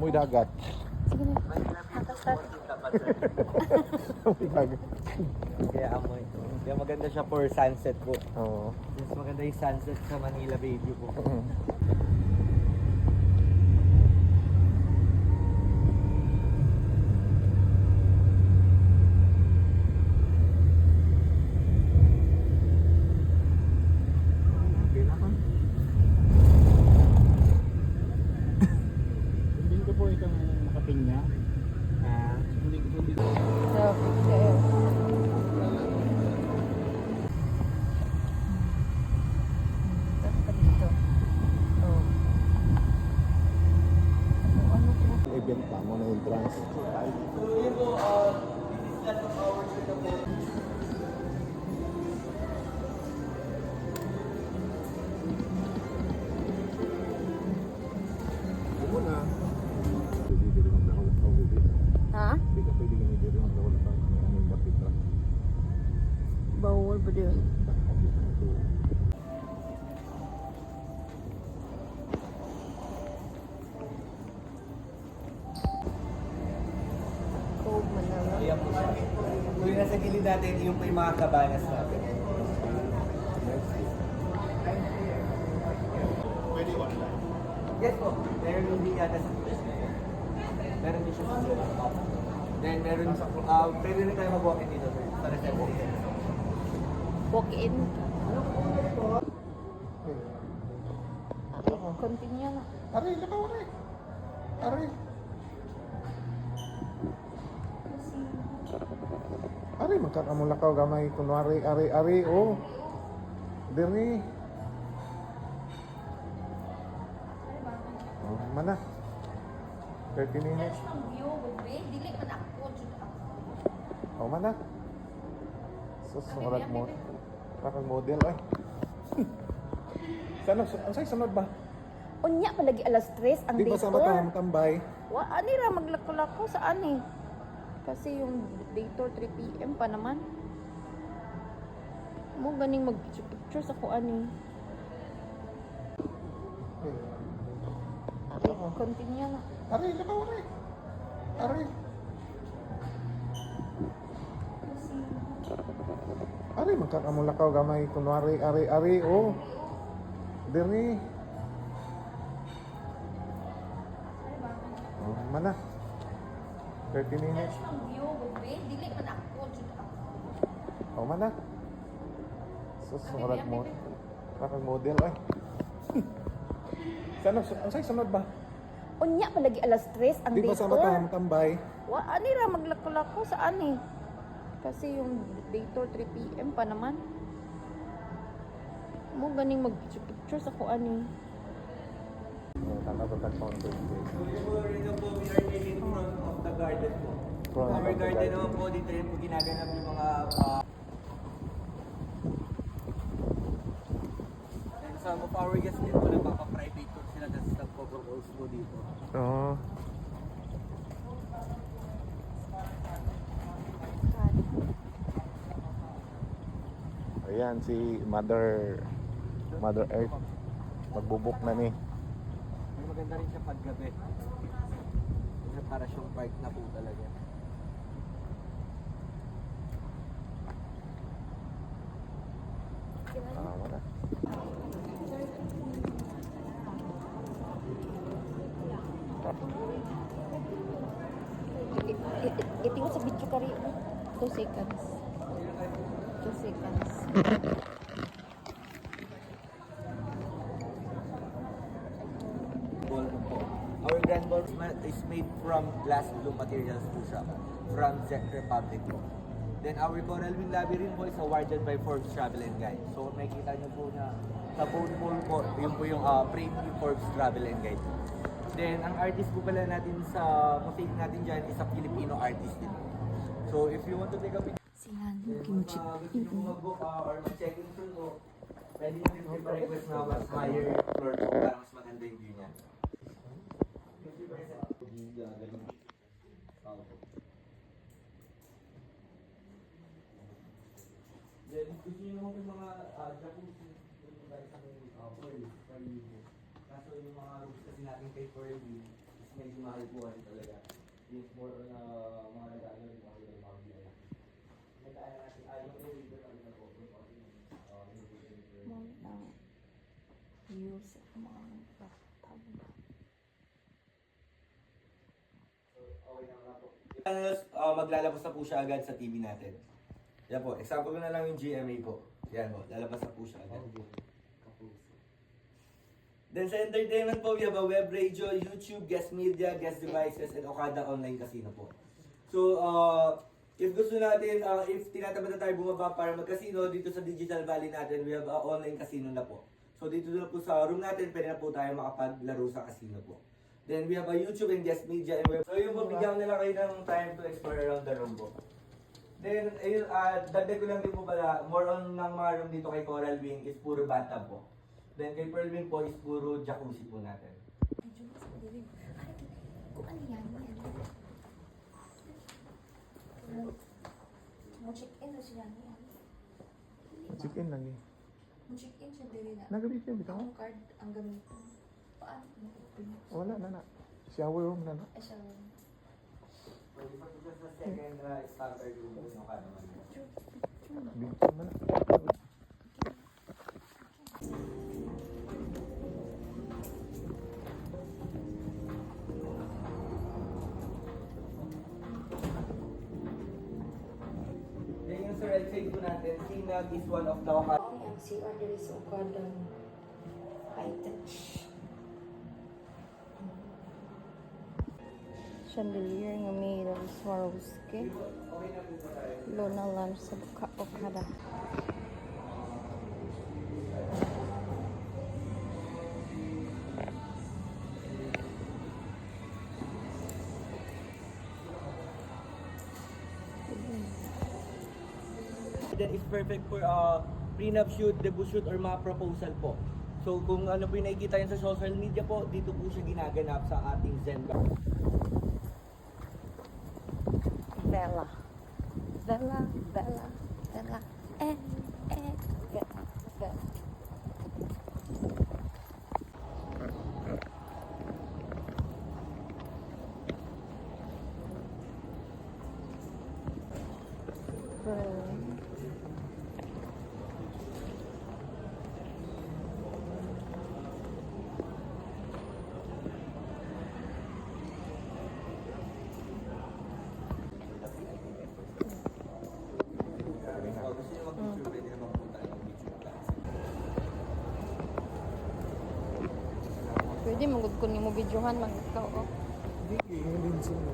Amoy dagat. Sige na. Start. Amoy dagat. Kaya amoy. Kaya maganda siya for sunset po. Oo. Mas maganda yung sunset sa Manila Bay View po. Hindi ko po itong nakapinya. Hindi ko po dito. Grabe kayo. Start pa dito. Oh. Ano po? Event pa mo na entrance. Yun po, this is just of hours with the boat. Ano na? Pwede din ang dahon sa ulit. Ha? Hindi ka pwede ganyan din ang dahon sa anong batitra. Bawal ba din? Cove Manila. Ayan po siya. Kung yung nasa gilid natin, yung po yung mga kabanas natin. Pwede online. Yes po. Meron yung din yata sa first level. Meron din siya sa second. Then meron, pwede rin tayo mag-walk-in dito sir. Sa reception. Walk-in. Okay, continue na. Aray, lakaw aray. Aray. Aray, magkakamong lakaw gamay. Kunwari, aray, oh. Diri. Oh, mana? 30 minutes. Oh, mana? Susurat mo. Parang model, ay. Ang say sunod ba? Unya palagi alas 3 ang Di ba day sa tour. matambay? Wa ani ra maglako-lako saan eh. Kasi yung day tour 3 PM pa naman. Mo ganing mag-picture sa kuan eh. Okay, continue na. Aray, lakaw aray. Aray. Aray, magkakamong lakaw gamay. Kunwari, aray, oh. Diri. Oh, mana? 30 minutes. Oh, mana? Susurat mo. Parang model, ay. Ang say sunod ba? Unya palagi alas 3 ang Di day ba sa tour. matambay? Wa ani ra maglako-lako saan eh. Kasi yung day tour 3 PM pa naman. Mo ganing mag-picture sa kuan eh. Oh, tatatatag fountain. So rin po, we are in front of the garden po. Front Our of the garden garden. naman po, dito rin po ginaganap yung mga and some of our guests din po nagpapa-private tour sila kasi nagpo-propose po dito. Oo. Ayan si Mother Earth. Magbubuk na ni. May maganda rin siya paggabi. Kasi para siyang park na po talaga. Wala. Itingin sa video kari 2 seconds. 2 seconds. Ball po. Our grand ball is made from glass blue materials po siya. From Czech Republic po. Then our Coral Wing Labyrinth po is awarded by Forbes Travel and Guide. So makikita niyo po na sa boat pool po, yun po yung premium Forbes Travel and Guide. Then ang artist po pala natin sa mosaic natin dyan is a Filipino artist din. So if you want to take a picture, Siyan, then kimchi. gusto mo mag-book or mag-check-in through po, pwede nyo rin request na mas higher floor po para mas maganda yung view niya. 50%. Then, gusto nyo naman yung mga jacuzzi, punta tayo sa may pool, Kaso yung mga rooms kasi natin kay Furby is medyo mahal po kasi talaga. Yung more na mga nag-ano rin kasi ng mga biya. Nag-ano natin, yung elevator kami na po. Mo na use ang mga bathtub. Okay na nga po. Maglalabas na po siya agad sa TV natin. Yan po, example ko na lang yung GMA po. Yan po, lalabas na po siya agad. Then sa entertainment po, we have a web radio, YouTube, guest media, guest devices, and Okada online casino po. So, if gusto natin, if tinatamad na tayo bumaba para mag-casino, dito sa Digital Valley natin, we have a online casino na po. So, dito na po sa room natin, pwede na po tayo makapaglaro sa casino po. Then, we have a YouTube and guest media and web. So, yun po, bigyan nila kayo ng time to explore around the room po. Then, ayun, dagdag ko lang din po pala, more on ng mga room dito kay Coral Wing is puro bathtub po. Then, kay Pearl Wing po is puro jacuzzi po natin. Medyo mas madilim. Ay, kung ano yan, yan. Mo-check-in na siya yan. Chicken lang eh. Mo-check-in siya diri na. Nagabit bitaw? Ang card ang gamitin. Paano mo-open? Wala na. Shower room na na. Ay, siya. Pwede pa po sa second starter room po yung kanaman. Bigyan man. Then yung sa right side po natin, Sinag is one of the Ang CR diri sa Okada. High-touch. Chandelier nga may Swarovski. Okay na po ba tayo? Lona Lounge sa Okada. Then it's perfect for prenup shoot, debut shoot, or mga proposal po. So kung ano po yung nakikita yun sa social media po, dito po siya ginaganap sa ating Zenga. Vela. Vela, Vela, Vela. Vela, Vela. Kung gusto nyo mag-picture, pwede naman po tayo mag-picture class. Pwede magod ko ni mo videohan man ikaw. Oh. Hindi, linsin mo.